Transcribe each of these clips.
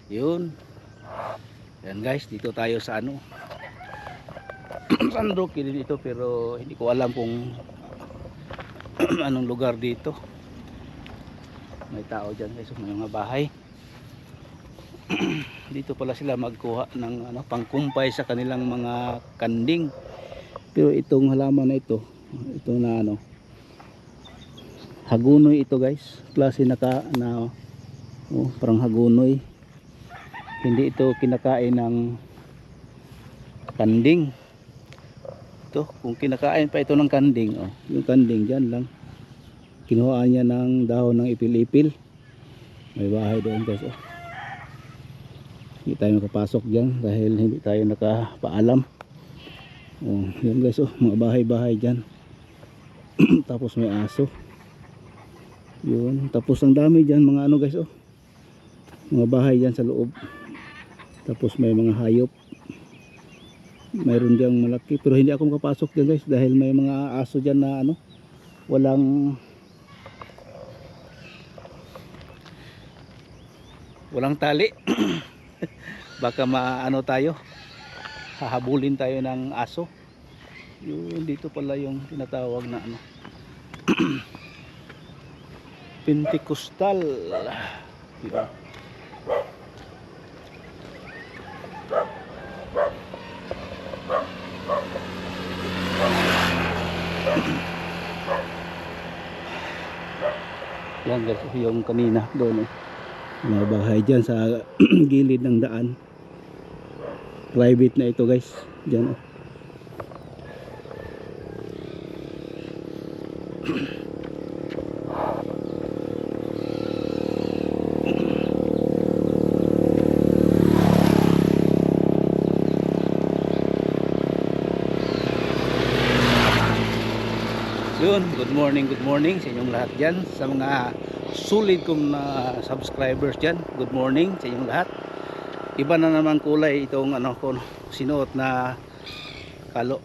Yun. Yan guys, dito tayo sa ano. San Roque din ito pero hindi ko alam kung anong lugar dito. May tao dyan guys, may mga bahay. Dito pala sila magkuha ng ano, pangkumpay sa kanilang mga kanding. Pero itong halaman na ito na ano, hagunoy ito guys. Klase na parang hagunoy. Hindi ito kinakain ng kanding. Ito, kung kinakain pa ito ng kanding, oh, yung kanding dyan lang. Kinuha niya ng dahon ng ipil-ipil. May bahay doon guys, oh. Hindi tayo nakapasok dyan dahil hindi tayo nakapaalam. Oh, yan guys, oh, mga bahay-bahay dyan. Tapos may aso. Yun, tapos ang dami dyan mga ano guys, oh. Mga bahay dyan sa loob. Tapos may mga hayop. Mayroon diyang malaki pero hindi ako makapasok dyan guys dahil may mga aso dyan na ano, walang tali. Baka maano tayo, hahabulin tayo ng aso. Yun, dito pala yung tinatawag na ano, Pentecostal. Diba? Yan guys, yung kanina doon, mga bahay dyan sa gilid ng daan. Private na ito guys, dyan, oh. Yun, good morning sa inyong lahat dyan, sa mga sulit kong subscribers dyan. Good morning sa inyong lahat. Iba na naman kulay itong ano ko sinuot na kalo.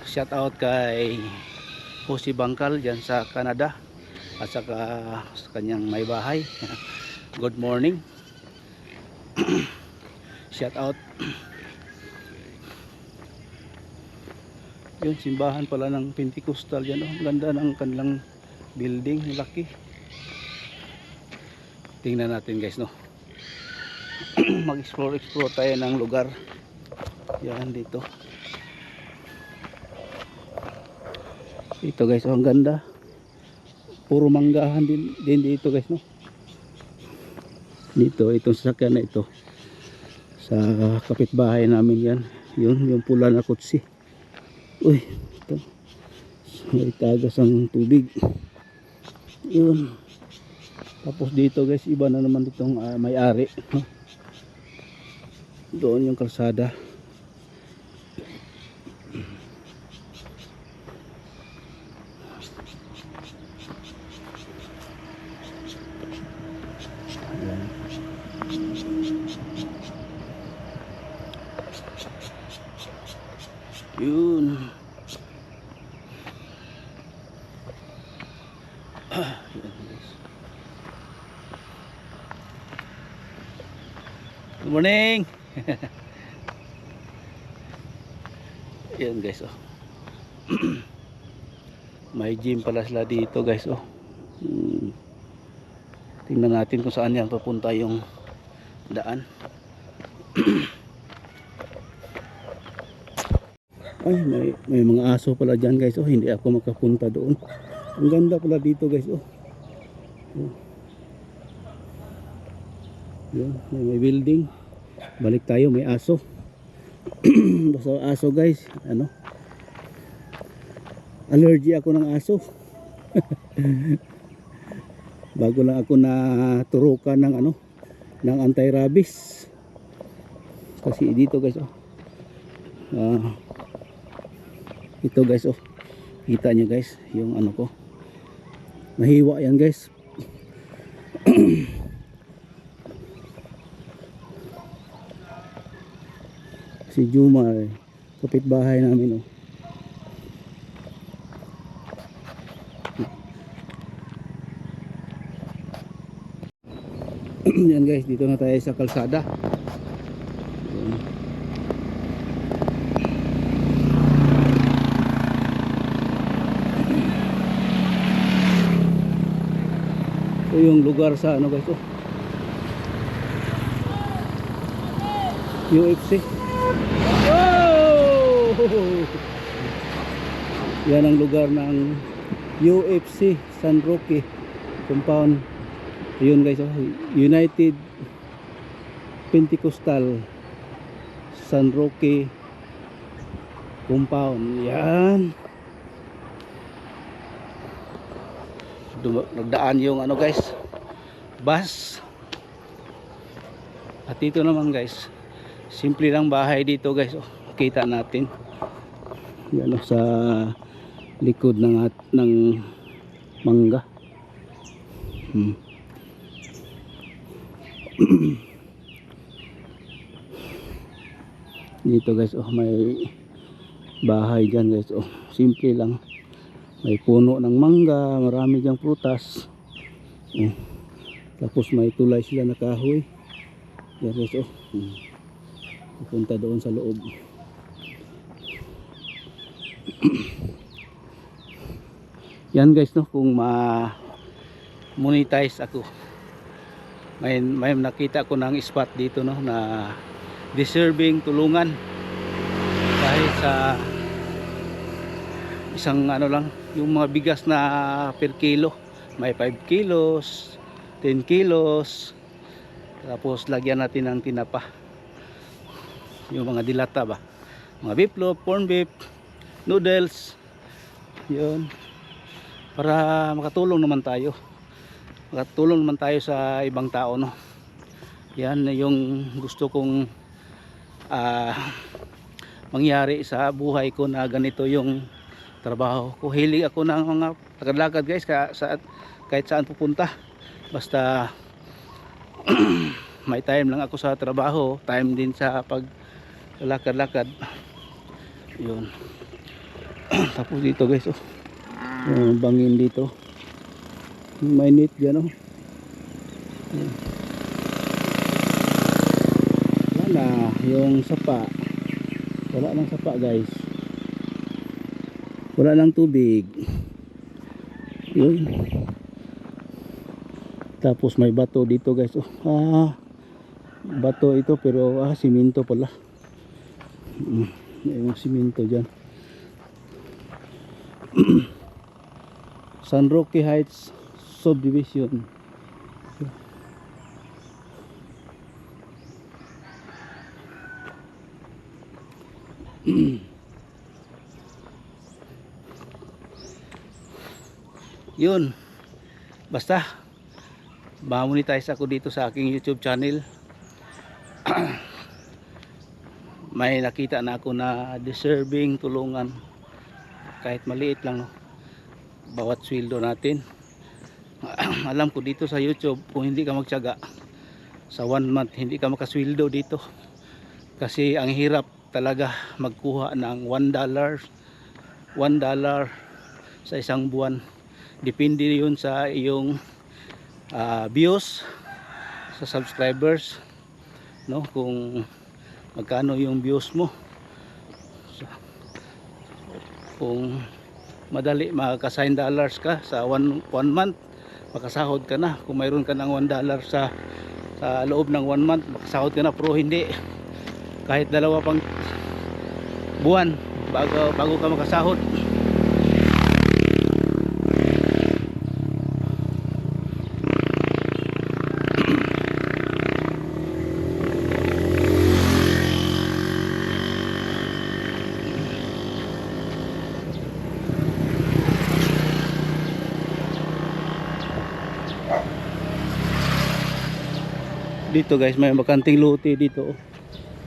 Shout out kay Jose Bangkal dyan sa Canada at saka sa kanyang may bahay. Good morning. Shout out. Yun, simbahan pala ng Pentecostal yan, oh. Ganda ng kanilang building, laki. Tingnan natin guys, no. Mag-explore tayo ng lugar. Yan dito. Ito guys, oh, ang ganda. Puro manggahan din dito guys, no. Dito, itong sasakyan na ito. Sa kapitbahay namin yan. Yun, yung pula na kutsi. Uy, ito. May tagas ang tubig. Yun. Tapos dito guys, iba na naman itong may-ari. Doon yung kalsada. Ayan. Yun. Good morning. Yan guys, oh. May gym pala sila dito guys, oh. Tingnan natin kung saan yan papunta yung daan. Ay, may mga aso pala dyan guys, oh. Hindi ako makapunta doon. Ang ganda pala dito guys, oh. Yun, may building. Balik tayo, may aso. Basta aso guys, ano, allergy ako ng aso. Bago lang ako naturukan ng ano, ng anti-rabies. Kasi dito guys, oh. Ito guys, oh. Kita nyo guys, yung ano ko. Mahiwa yan guys. Si Juma, kapitbahay namin, oh. Yan guys, dito na tayo sa kalsada. Yan. Ito yung lugar sa ano guys, oh, UFC. Oh! Yan ang lugar ng UFC San Roque compound. Ayun guys, oh, United Pentecostal San Roque compound. Yan. Nagdaan yung ano guys, bus. At dito naman guys, simple lang bahay dito guys, oh, kita natin. Yan, oh, sa likod ng mangga. Dito guys, oh, may bahay dyan guys, oh, simple lang. May puno ng mangga, marami dyang prutas, oh. Tapos may tulay sila na kahoy. Yan guys, oh, pupunta doon sa loob. Yan guys, no, kung ma-monetize ako, may nakita ko ng spot dito, no, na deserving tulungan kahit sa isang ano lang, yung mga bigas na per kilo, may 5 kilos, 10 kilos, tapos lagyan natin ng tinapa, yung mga dilata ba, mga beef loaf, corn beef, noodles, yun, para makatulong naman tayo sa ibang tao, no. Yan yung gusto kong mangyari sa buhay ko, na ganito yung trabaho ko. Hilig ako ng mga lakad-lakad guys, kahit saan pupunta, basta may time lang ako sa trabaho, time din sa paglalakad-lakad, yun. Tapos dito guys, oh, bangin dito, may net dyan, oh. Wala na yung sapa, wala nang sapa guys, wala nang tubig, yun. Tapos may bato dito guys, oh, bato ito pero simento pala, may mga simento dyan. San Roque Heights Subdivision. Yun, basta ma-monetize ako dito sa aking YouTube channel. May nakita na ako na deserving tulungan, kahit maliit lang, no, bawat sweldo natin. Alam ko dito sa YouTube, kung hindi ka magtiyaga sa 1 month, hindi ka makasweldo dito, kasi ang hirap talaga magkuha ng $1 sa isang buwan. Depende yun sa iyong views, sa subscribers, no, kung magkano yung views mo. Kung madali makaka-sign dollars ka sa 1 month, makasahod ka na. Kung mayroon ka ng $1 sa loob ng 1 month, makasahod ka na. Pero hindi, kahit 2 pang buwan bago ka makasahod. Dito guys, may bakanting lote dito, oh.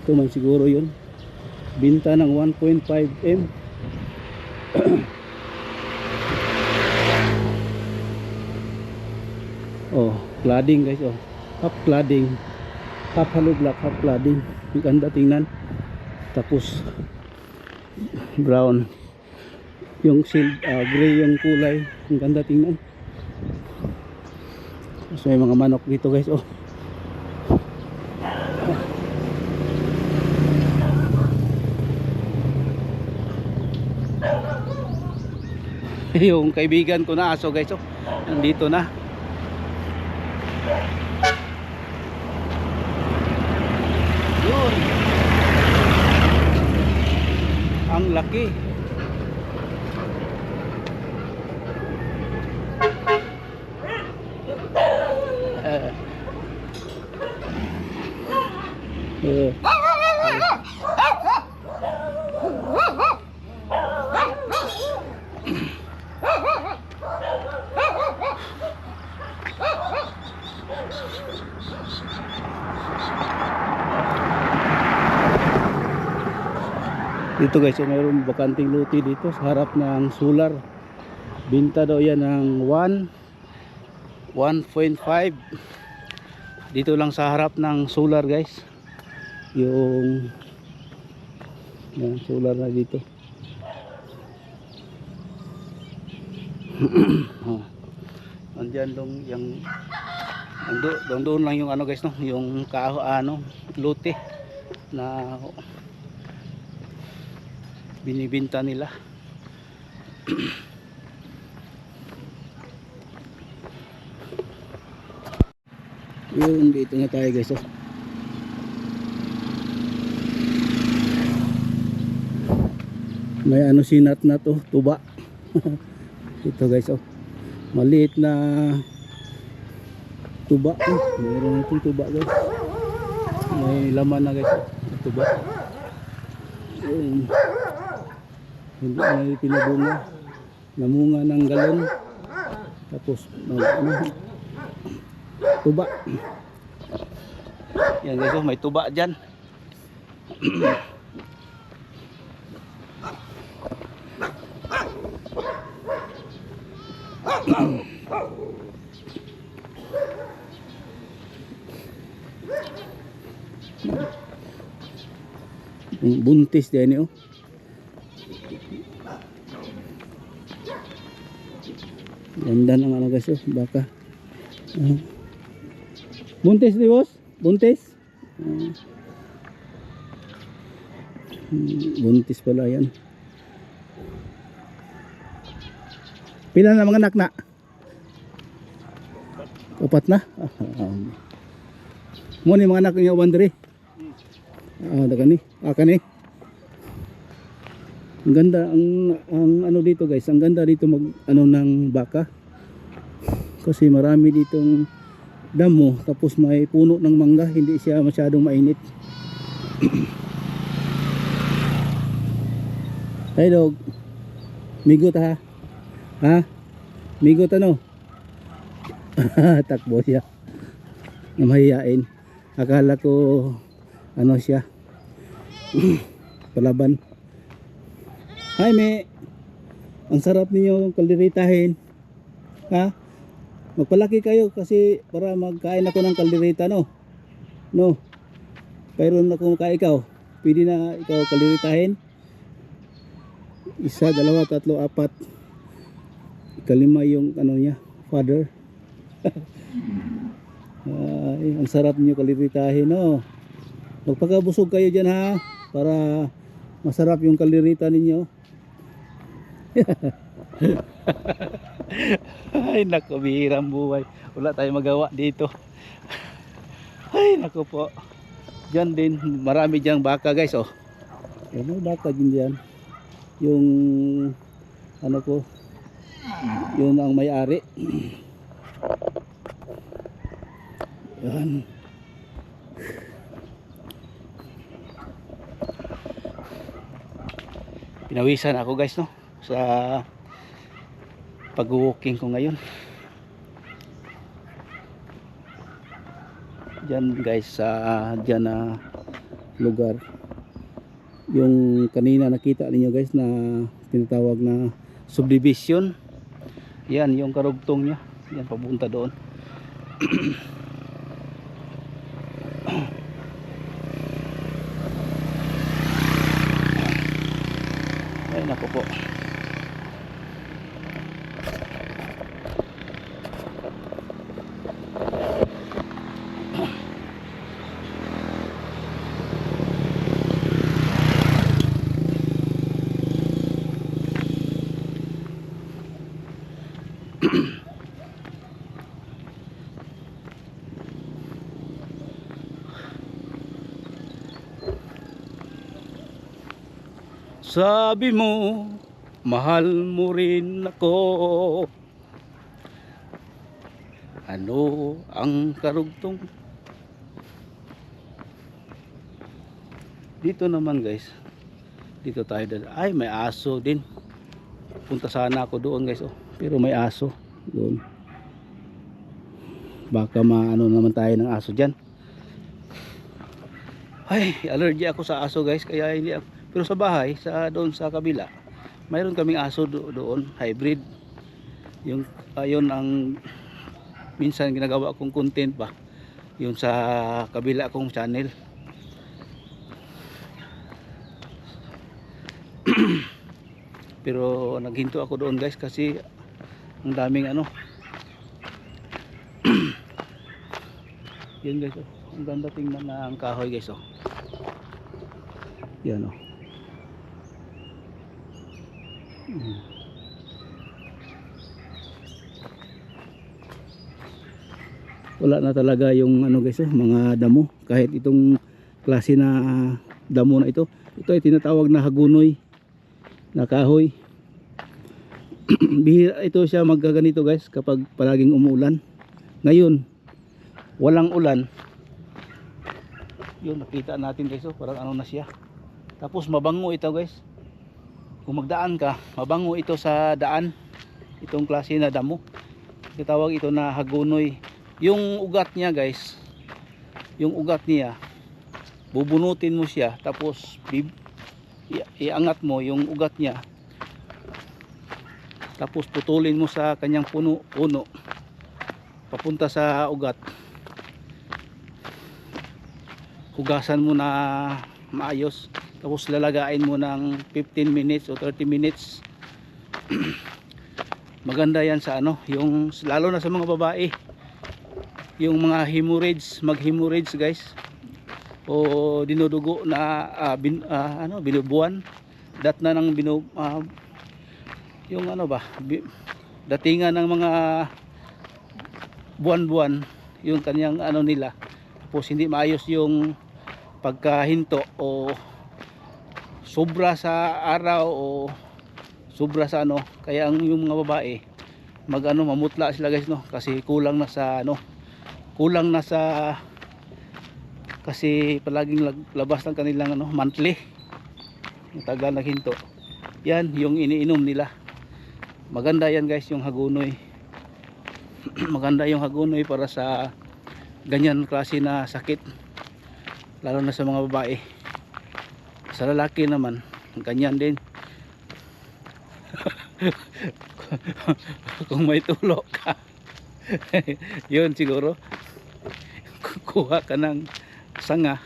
Ito man siguro yun, binta ng 1.5 M. Oh, cladding guys, oh, half cladding, half hollow block, half cladding. Ang ganda tingnan. Tapos brown yung gray yung kulay, ang ganda tingnan. So may mga manok dito guys, oh. Yung kaibigan ko na aso guys, oh, nandito na. Yun, ang laki. Dito guys, so mayroong bakanting lote dito sa harap ng solar. Binta daw yan ng 1.5. Dito lang sa harap ng solar guys. Yung solar na dito. Andiyan dong yung doon lang yung ano guys, no, yung lote na binibinta nila. Yun, dito na tayo guys, oh. May ano sinat na to, tuba. Ito guys, oh, maliit na tuba, oh. Mayroon itong tuba guys, may laman na guys, oh. Tuba. Hindi may pinabunga, namunga ng galon, tapos tuba. Yan guys, oh, may tuba dyan. Buntis din, oh. Ganda ng ano guys, oh, baka. Buntis di boss? Buntis? Buntis pala yan. Pila na mga anak na? 4 na? Mo ni mga anak niya bandre. Kani. Kani. Ang ganda ang ano dito guys, ang ganda dito mag ano ng baka. Kasi marami ditong damo, tapos may puno ng mangga, hindi siya masyadong mainit. Hey dog. Migot ha? Ha? Migot ano? Takbo siya. Namahiyain. Akala ko ano siya. Palaban. Hi me. Ang sarap ninyo kalderitahin. Ha? Magpalaki kayo kasi para magkain ako ng kalderita, no? No. Pero na kung maka ikaw, pwede na ikaw kalderitahin. 1, 2, 3, 4. 5 yung ano niya, father. Ay, ang sarap niyo kalderitahin, no? Magpakabusog kayo dyan ha, para masarap yung kalderita ninyo. Ay naku, bihirang buhay, wala tayong magawa dito. Ay naku po, dyan din marami dyang baka guys, oh. May baka din dyan. Yung ano ko, yun ang may-ari. Yan. Pinawisan ako guys, no, sa pag-walking ko ngayon. Diyan guys, sa diyan na lugar, yung kanina nakita niyo guys na tinatawag na subdivision. Yan yung karugtong niya, yan papunta doon. Ay naku po. Sabi mo, mahal mo rin ako. Ano ang karugtong? Dito naman guys, dito tayo ay may aso din. Punta sana ako doon guys, oh. Pero may aso doon. Baka maano naman tayo ng aso dyan. Ay, allergy ako sa aso guys, kaya hindi ako. Pero sa bahay, doon sa kabila, mayroon kaming aso doon, hybrid. Yung ayun ang minsan ginagawa kong content pa. Yung sa kabila kong channel. Pero naghinto ako doon guys kasi ang daming ano. Yan guys, oh. Ang ganda tingnan na ang kahoy guys, oh. Yan, oh. Wala na talaga yung ano guys, oh, mga damo. Kahit itong klase na damo na ito ay tinatawag na hagunoy na kahoy. Bihira ito siya magkaganito guys kapag palaging umuulan. Ngayon walang ulan, yun nakita natin guys, oh, parang ano na siya. Tapos mabango ito guys, kung magdaan ka mabango ito sa daan, itong klase na damo. Tawag ito na hagunoy. Yung ugat niya guys, yung ugat niya bubunutin mo siya, tapos iangat mo yung ugat niya, tapos putulin mo sa kanyang puno papunta sa ugat. Hugasan mo na maayos, tapos lalagain mo ng 15 minutes o 30 minutes. Maganda yan sa ano, yung lalo na sa mga babae, yung mga hemorrhage, mag-hemorrhage guys, o dinudugo na binubuan, dat na ng yung ano ba, datingan ng mga buwan-buwan yung kanyang ano nila, tapos hindi maayos yung pagkahinto o sobra sa araw o sobra sa ano, kaya ang yung mga babae mamutla sila guys, no, kasi kulang na sa kasi palaging labas ng kanilang ano, monthly, yung tagal naghinto. Yan yung iniinom nila. Maganda yan guys, yung hagunoy. Maganda yung hagunoy para sa ganyan klase na sakit, lalo na sa mga babae. Sa lalaki naman ganyan din. Kung may tulo ka yun siguro, kuha ka ng sanga,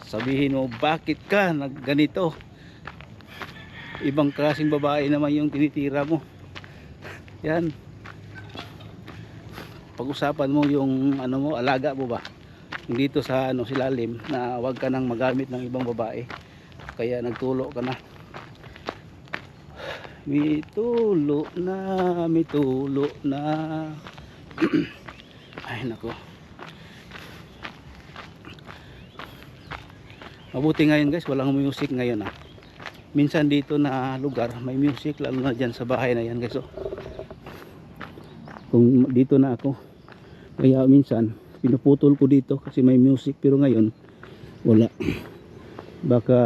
sabihin mo bakit ka ganito. Ibang klaseng babae naman yung tinitira mo. Yan, pag-usapan mo yung ano mo, alaga mo ba dito sa ano, silalim, na wag ka nang magamit ng ibang babae, kaya nagtulo ka na. Mitulo na ay nako, mabuti ngayon guys walang music ngayon, ah. Minsan dito na lugar may music, lalo na dyan sa bahay na yan guys, oh. Kung dito na ako, kaya minsan pinuputol ko dito kasi may music, pero ngayon wala. Baka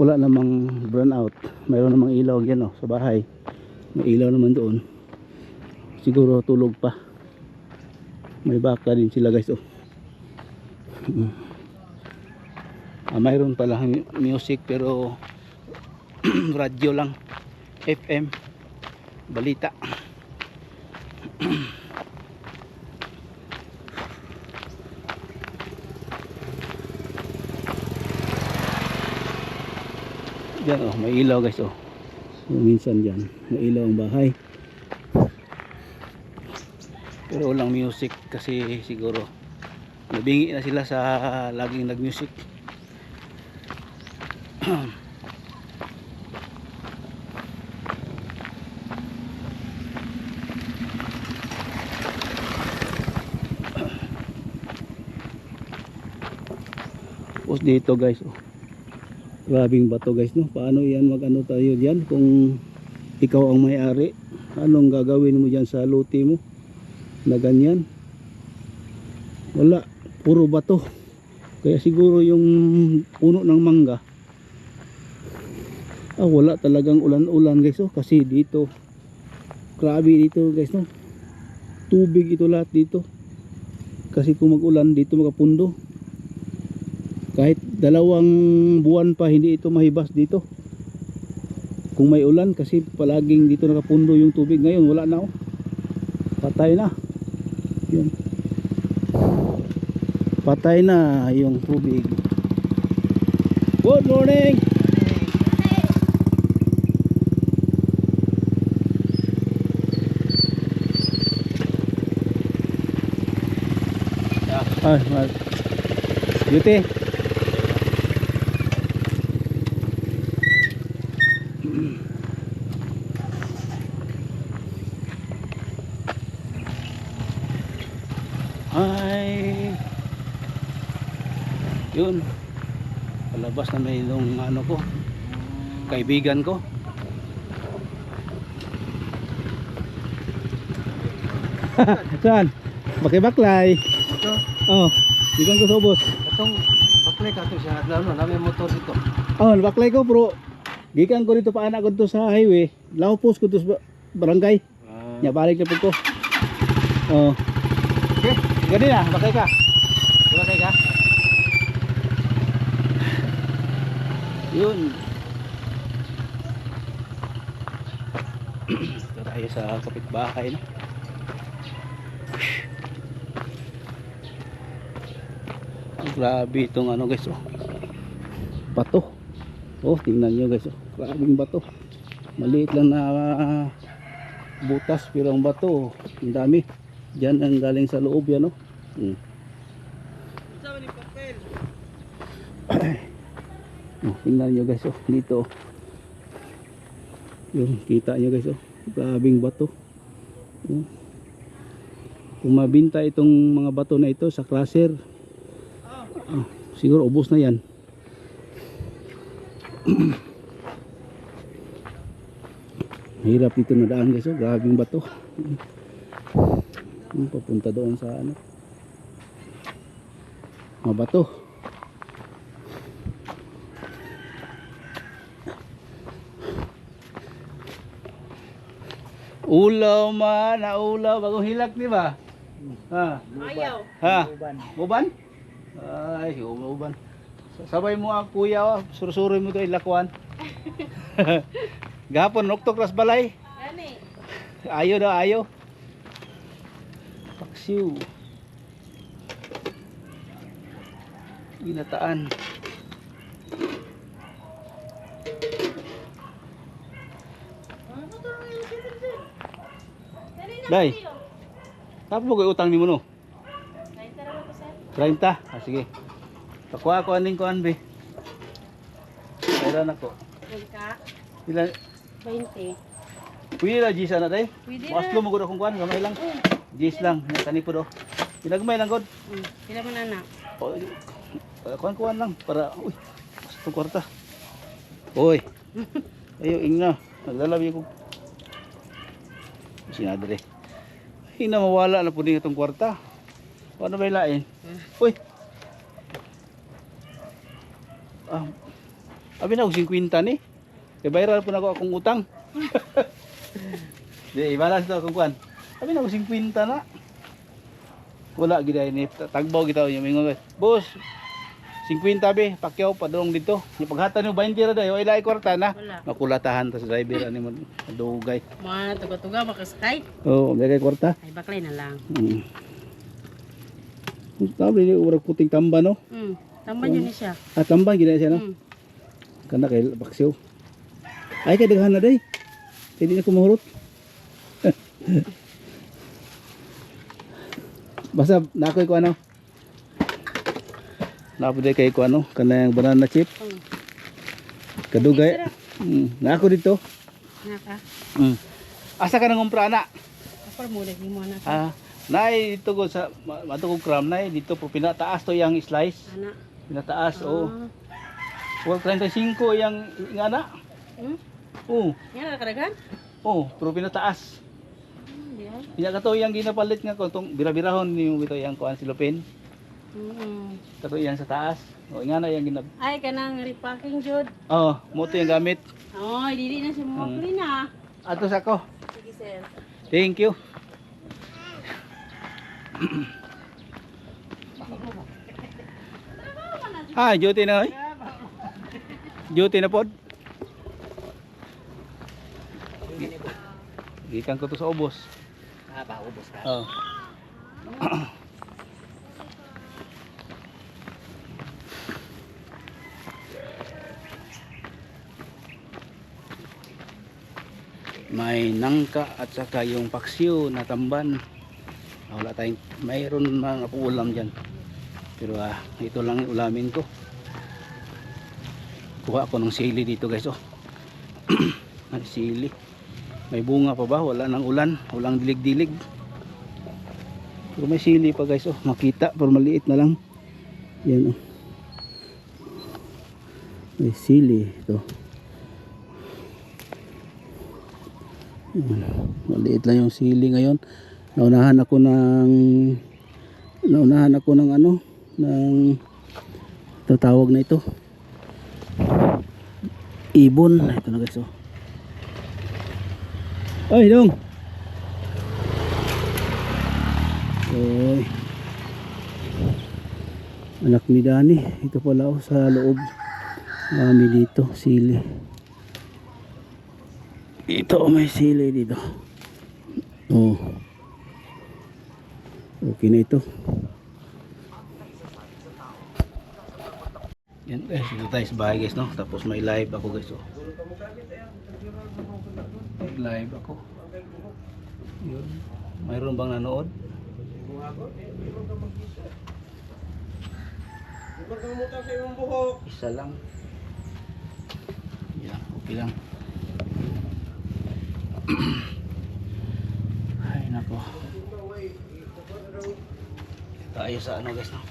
wala namang burn out, mayroon namang ilaw yan, oh, sa bahay may ilaw naman doon, siguro tulog pa. May baka din sila guys, oh. Mayroon palang music pero radyo lang, FM, balita. Diyan, oh, may ilaw guys, oh. Minsan diyan may ilaw ang bahay, pero walang music kasi siguro nabingi na sila sa laging nag music. Tapos dito guys, oh. Grabing bato guys, no? Paano yan mag-ano tayo diyan kung ikaw ang may-ari? Anong gagawin mo diyan sa lote mo? Na ganyan. Wala, puro bato. Kaya siguro yung puno ng mangga, wala talagang ulan-ulan guys, oh. Kasi dito, grabe dito guys, no? Tubig ito lahat dito. Kasi kung mag-ulan dito makapundo. Kahit 2 buwan pa hindi ito mahibas dito. Kung may ulan, kasi palaging dito nakapundo yung tubig. Ngayon wala na, oh. Patay na. Yun. Patay na yung tubig. Good morning. Beauty. Ay, yun, palabas na may yung ano ko, kaibigan ko. Saan? Baklay. Ito, Oh, gikan ko sa ubos. itong baklay ka ito siya. Lalo, namin motor dito. Oh, baklay ko bro. Gikan ko dito pa anak ko dito sa highway. Laupos ko dito sa barangay. Nya balik na po ko. Oh. Okay. Gani na, baklay ka. Baklay ka. Yun. Ito tayo sa kapitbahay na. Grabe itong ano guys, oh. Bato. Oh, tingnan nyo guys, oh. Grabing bato. Maliit lang na butas, pero ang bato, oh, ang dami. Diyan ang galing sa loob yan, oh. Oh, tingnan nyo guys, oh. Dito, oh. Yung kita nyo guys, oh. Grabing bato. Oh. Kung mabinta itong mga bato na ito sa crusher, siguro ubos na yan. Hirap dito na daan guys, oh. Grabing bato. Papunta doon sa ano, mga bato. Ulaw man, naulaw bagong hilak, di ba? Ha? Ayaw. Ha? Uban? Ay, uban. Sabay mo ang kuya, oh. Surusuroy mo ito ilakwan. Gapon, nuktok ras balay. Gani. Ayo daw, ayo. Paksiw. Ginataan. Day. Tapos mo kayo utang ni mo no? 30? Ah, sige. Pakuha ko aning kuan be. Meron ako. Ka? Ilan? 20. Pwede na Gis na day? Pwede na. Waslo mo gud akong kuan, gamay lang. Gis lang, kani po do. Pinagmay lang gud. Pila man anak? Kuan lang para uy, basta kwarta. Uy. Ayo ingna. Naglalabi ko. Sinadre. Hina mawala na po din itong kwarta. Paano ba ilain? Uy. Abi na og 50 ni. Kay bayran po na ako akong utang. Di ibalas to akong kuan. Abi na og 50 na. Wala gid ni tagbaw gitaw yung mingon. Boss, 50 be, pakyaw padong dito. Ni paghatan mo 20 ra dayo, ilay kwarta na. Wala. Makulatahan ta sa driver ani mo dugay. Mga tuga-tuga makasakay. Oh, lagay kwarta. Ay baklay na lang. Sabi ni urag puting tamba no. Tamban yun ni siya. Tamba gid siya no. Kana kay paksiw. Ay kay daghan na day. Hindi na ko mahurot. Basta nakoy ko ano. Napuday kay ko ano, kanang banana chip. Kadugay. Nako dito. Naka. Asa ka nang umpra na? Ako mo lagi mo na. Nay dito ko sa matugog kram nay dito po pinataas to yang slice. Ana. Pinataas, oh. Ah. 435 yang ingana. Hmm? Oh, Yan na kadagan? oh, pero pinataas. Di ay. Kaya kato yang ginapalit nga ko tong bira-birahon yung bito yang kuan silupin. Kato yan sa taas. O ingana yang ginab. Ay, kanang repacking jud. Oh, mo to yung gamit. Oh, dili na siya mo clean na. Ato sa ko. Sige, sir. Thank you. Ah, duty na oy. Duty na pod. Gikan ko to sa ubos. Ah, paubos ka. Oh. May nangka at saka yung paksiw na tamban. Wala tayong mayroon mga ulam diyan. Pero ito lang yung ulamin ko. Kuha ako ng sili dito guys, oh. May sili. May bunga pa ba? Wala nang ulan, walang dilig-dilig. Pero may sili pa guys, oh. Makita pero maliit na lang. Yan, oh. May sili ito. Maliit lang yung sili ngayon. Naunahan ako ng ano, ng tatawag na ito. Ibon. Ito na guys, oh. Ay, dong. Oy. Anak ni Dani. Ito pala, oh, sa loob. Marami dito, sili. Ito, may sili dito. Oh. Okay na ito. Yan guys, dito tayo sa bahay guys, no? Tapos may live ako guys, oh. Live ako. Yun. Mayroon bang nanood? Isa lang. Yan, okay lang. Ay nako. Tayo sa ano guys, no?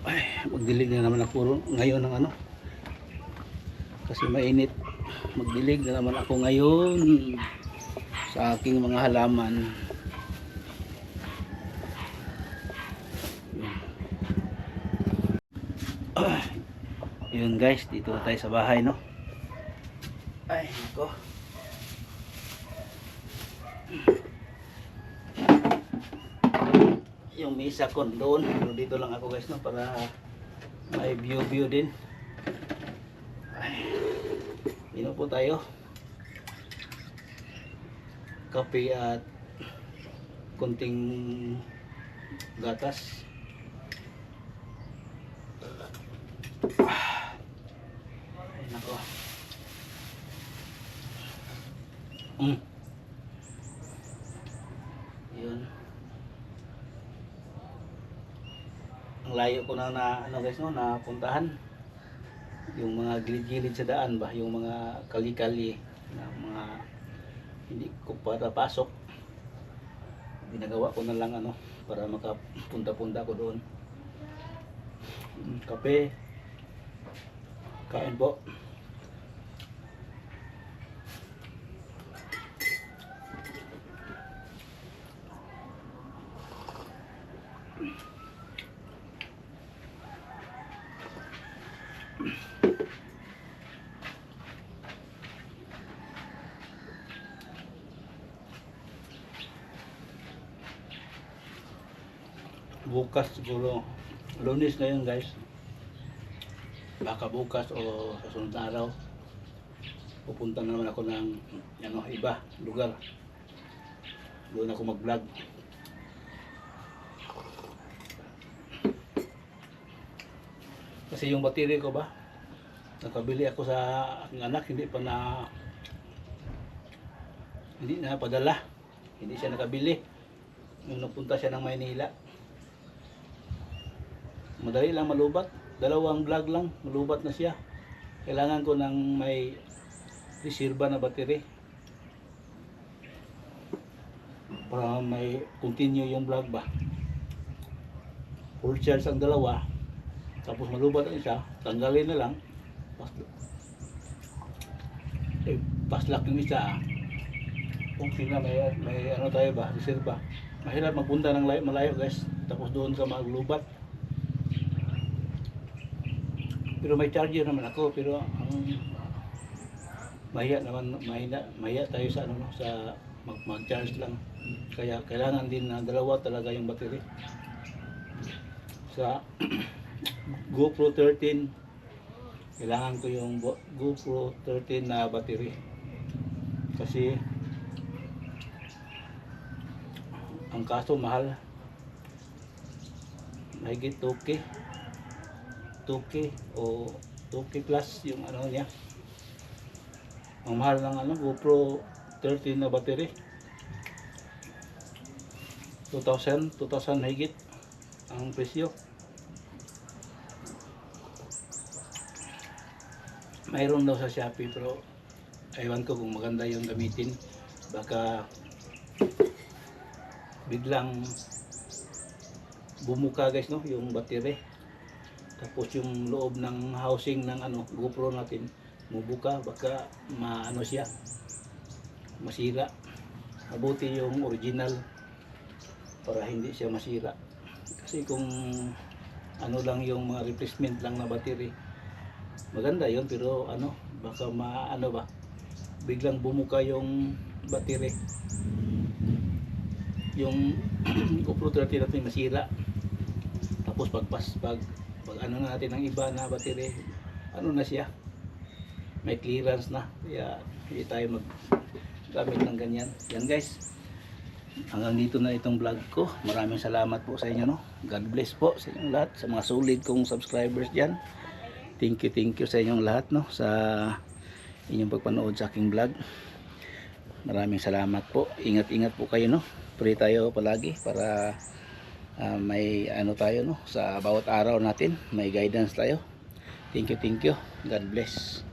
Ay, magdilig na naman ako ngayon ng ano. Kasi mainit. Magdilig na naman ako ngayon sa aking mga halaman. Yun guys, dito tayo sa bahay, no? Ay, nako. Yung misa ko doon, pero dito lang ako guys, no? Para may view din. Ay, inom po tayo. Kape at kunting gatas. Ay, nako. Yun. Ang layo ko na ano guys, no, napuntahan. Yung mga gilid-gilid sa daan ba, yung mga kali-kali na mga hindi ko para pasok. Ginagawa ko na lang ano para makapunta-punta ko doon. Kape. Kain po. Bukas siguro, Lunes ngayon guys, baka bukas o sa sunod na araw pupunta na naman ako ng ano, iba lugar, doon ako mag vlog. Kasi yung battery ko ba, nakabili ako sa aking anak, hindi na padala, hindi siya nakabili nung napunta siya ng Maynila. Madali lang malubat, 2 vlog lang malubat na siya. Kailangan ko ng may reserva na battery. para may continue yung vlog ba. Full charge ang dalawa, tapos malubat ang isa, tanggalin na lang, paslak yung isa. Kung sina may ano tayo ba, reserva. Mahirap magpunta ng malayo guys, tapos doon ka maglubat. Pero may charger naman ako, pero ang mahiya tayo sa ano, sa mag-charge lang. Kaya kailangan din na dalawa talaga yung battery. Sa GoPro 13, kailangan ko yung GoPro 13 na battery. Kasi ang kaso mahal. Mahigit 2K. 2K o 2K plus yung ano niya. Ang mahal ng ano, GoPro 13 na battery. 2,000 mahigit ang presyo. Mayroon daw sa Shopee pero ewan ko kung maganda yung gamitin. Baka biglang bumuka guys, no, yung battery. Tapos yung loob ng housing ng ano, GoPro natin mubuka, baka maano siya, masira. Mabuti yung original para hindi siya masira. Kasi kung ano lang yung mga replacement lang na battery, maganda yun, pero ano, baka maano ba, biglang bumuka yung battery, yung GoPro 13 natin masira. Tapos pag ano natin ng iba na battery, ano na siya, may clearance na, kaya hindi tayo maggamit ng ganyan. Yan guys, hanggang dito na itong vlog ko. Maraming salamat po sa inyo, no. God bless po sa inyong lahat, sa mga solid kong subscribers dyan. Thank you sa inyong lahat, no, sa inyong pagpanood sa aking vlog. Maraming salamat po. Ingat po kayo, no. Pray tayo palagi para may ano tayo, no, sa bawat araw natin, may guidance tayo. Thank you. God bless.